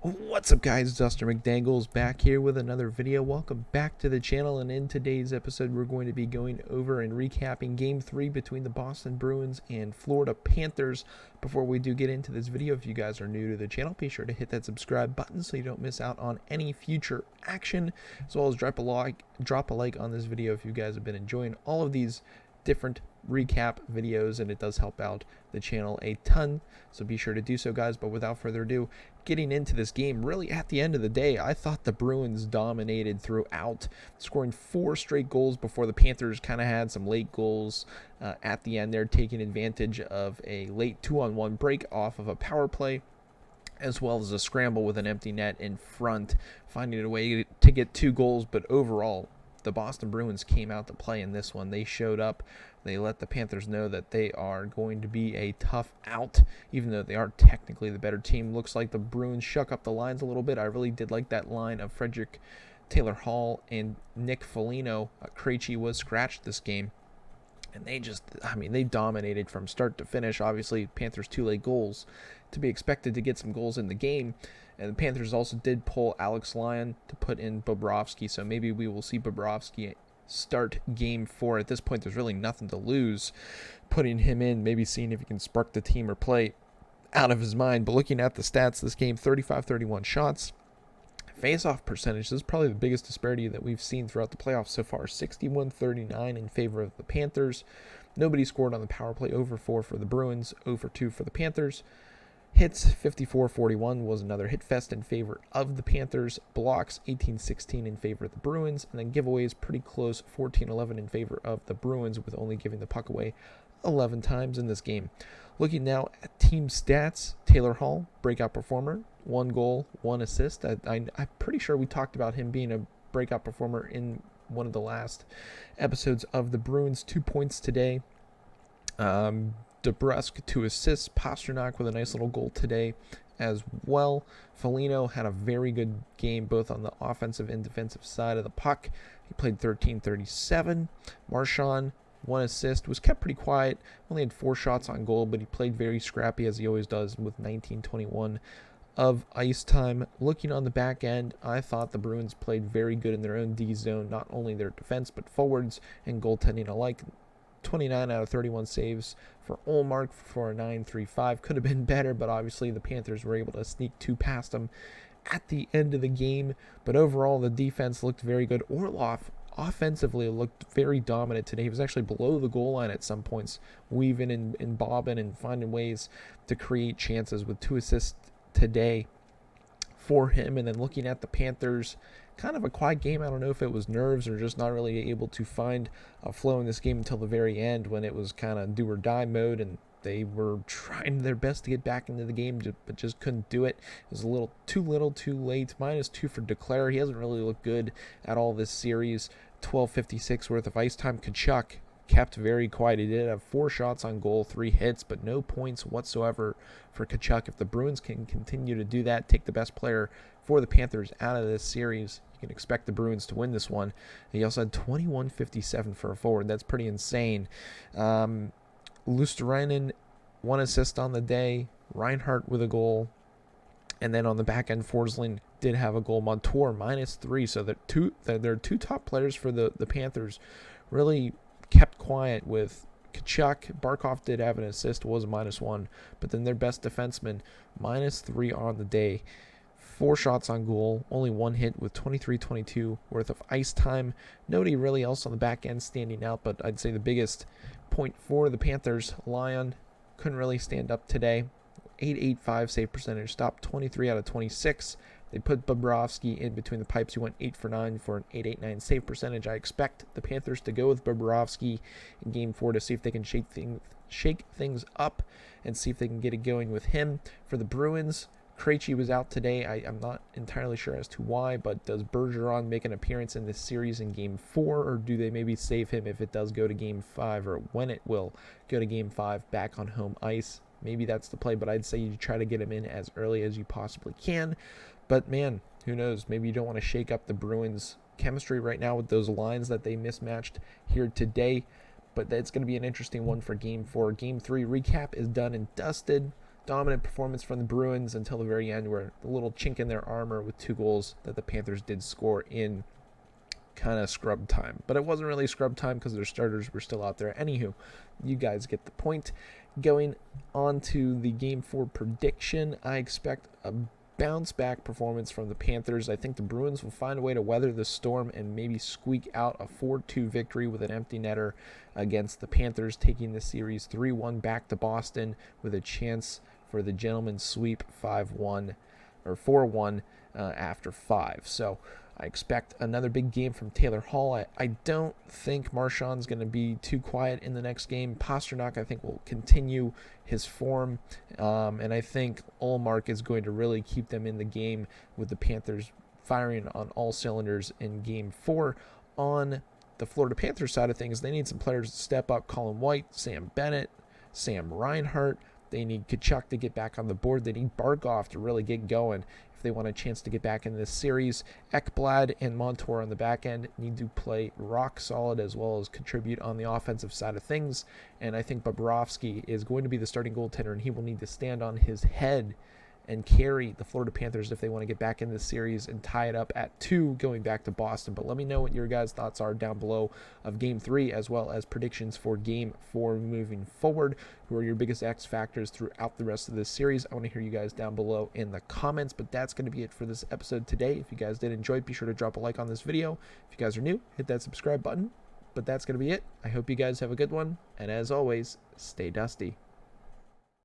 What's up, guys? Dustin McDangles back here with another video. Welcome back to the channel, and in today's episode we're going to be going over and recapping Game 3 between the Boston Bruins and Florida Panthers. Before we do get into this video, if you guys are new to the channel, be sure to hit that subscribe button so you don't miss out on any future action, as well as drop a like on this video if you guys have been enjoying all of these different recap videos, and it does help out the channel a ton, so be sure to do so, guys. But without further ado, getting into this game, really at the end of the day, I thought the Bruins dominated throughout, scoring 4 straight goals before the Panthers kind of had some late goals at the end. They're taking advantage of a late 2-on-1 break off of a power play, as well as a scramble with an empty net in front, finding a way to get 2 goals. But overall, the Boston Bruins came out to play in this one. They showed up. They let the Panthers know that they are going to be a tough out, even though they are technically the better team. Looks like the Bruins shook up the lines a little bit. I really did like that line of Frederick Taylor Hall and Nick Foligno. Krejci was scratched this game, and they dominated from start to finish. Obviously, Panthers 2 late goals to be expected to get some goals in the game. And the Panthers also did pull Alex Lyon to put in Bobrovsky, so maybe we will see Bobrovsky start Game 4. At this point, there's really nothing to lose. Putting him in, maybe seeing if he can spark the team or play out of his mind. But looking at the stats, this game, 35-31 shots. Face-off percentage, this is probably the biggest disparity that we've seen throughout the playoffs so far. 61-39 in favor of the Panthers. Nobody scored on the power play. Over 4 for the Bruins, over 2 for the Panthers. Hits, 54-41, was another hit fest in favor of the Panthers. Blocks, 18-16 in favor of the Bruins. And then giveaways, pretty close, 14-11 in favor of the Bruins, with only giving the puck away 11 times in this game. Looking now at team stats, Taylor Hall, breakout performer, 1 goal, 1 assist. I'm pretty sure we talked about him being a breakout performer in one of the last episodes of the Bruins. 2 points today. DeBrusk, 2 assists. Pastrnak with a nice little goal today as well. Foligno had a very good game both on the offensive and defensive side of the puck. He played 13-37. Marchand, 1 assist, was kept pretty quiet. Only had 4 shots on goal, but he played very scrappy as he always does with 19-21 of ice time. Looking on the back end, I thought the Bruins played very good in their own D zone, not only their defense but forwards and goaltending alike. 29 out of 31 saves for Ullmark for a 9.35. Could have been better, but obviously the Panthers were able to sneak 2 past them at the end of the game. But overall, the defense looked very good. Orlov offensively looked very dominant today. He was actually below the goal line at some points, weaving and bobbing and finding ways to create chances, with 2 assists today for him. And then looking at the Panthers, kind of a quiet game. I don't know if it was nerves or just not really able to find a flow in this game until the very end, when it was kind of do or die mode, and they were trying their best to get back into the game, but just couldn't do it. It was a little too late. -2 for Declare. He hasn't really looked good at all this series. 12:56 worth of ice time. Tkachuk kept very quiet. He did have 4 shots on goal, 3 hits, but no points whatsoever for Tkachuk. If the Bruins can continue to do that, take the best player for the Panthers out of this series, you can expect the Bruins to win this one. He also had 21.57 for a forward. That's pretty insane. Luostarinen, 1 assist on the day. Reinhart with a goal. And then on the back end, Forsling did have a goal. Montour, -3. So their 2 top players for the Panthers really kept quiet, with Tkachuk. Barkov did have an assist, was a -1. But then their best defenseman, -3 on the day. 4 shots on goal, only 1 hit, with 23-22 worth of ice time. Nobody really else on the back end standing out, but I'd say the biggest point for the Panthers, Lyon, couldn't really stand up today. 8.85 save percentage, stopped 23 out of 26. They put Bobrovsky in between the pipes. He went 8 for 9 for an 8.89 save percentage. I expect the Panthers to go with Bobrovsky in Game 4 to see if they can shake things up and see if they can get it going with him. For the Bruins, Krejci was out today. I'm not entirely sure as to why, but does Bergeron make an appearance in this series in Game 4, or do they maybe save him if it does go to Game 5, or when it will go to Game 5 back on home ice? Maybe that's the play, but I'd say you try to get him in as early as you possibly can. But man, who knows? Maybe you don't want to shake up the Bruins' chemistry right now with those lines that they mismatched here today. But that's going to be an interesting one for Game 4. Game 3 recap is done and dusted. dominant performance from the Bruins until the very end, where the little chink in their armor with 2 goals that the Panthers did score in kind of scrub time. But it wasn't really scrub time because their starters were still out there. Anywho, you guys get the point. Going on to the Game 4 prediction, I expect a bounce back performance from the Panthers. I think the Bruins will find a way to weather the storm and maybe squeak out a 4-2 victory with an empty netter against the Panthers, taking the series 3-1 back to Boston with a chance for the gentleman's sweep 5-1 or 4-1 after 5. So I expect another big game from Taylor Hall. I don't think Marchand's going to be too quiet in the next game. Pasternak, I think, will continue his form. And I think Ullmark is going to really keep them in the game with the Panthers firing on all cylinders in Game 4. On the Florida Panthers side of things, they need some players to step up. Colin White, Sam Bennett, Sam Reinhart. They need Kachuk to get back on the board. They need Barkov to really get going if they want a chance to get back in this series. Ekblad and Montour on the back end need to play rock solid as well as contribute on the offensive side of things. And I think Bobrovsky is going to be the starting goaltender, and he will need to stand on his head and carry the Florida Panthers if they want to get back in this series and tie it up at 2 going back to Boston. But let me know what your guys' thoughts are down below of Game 3 as well as predictions for Game 4 moving forward. Who are your biggest X factors throughout the rest of this series? I want to hear you guys down below in the comments. But that's going to be it for this episode today. If you guys did enjoy, be sure to drop a like on this video. If you guys are new, hit that subscribe button. But that's going to be it. I hope you guys have a good one. And as always, stay dusty.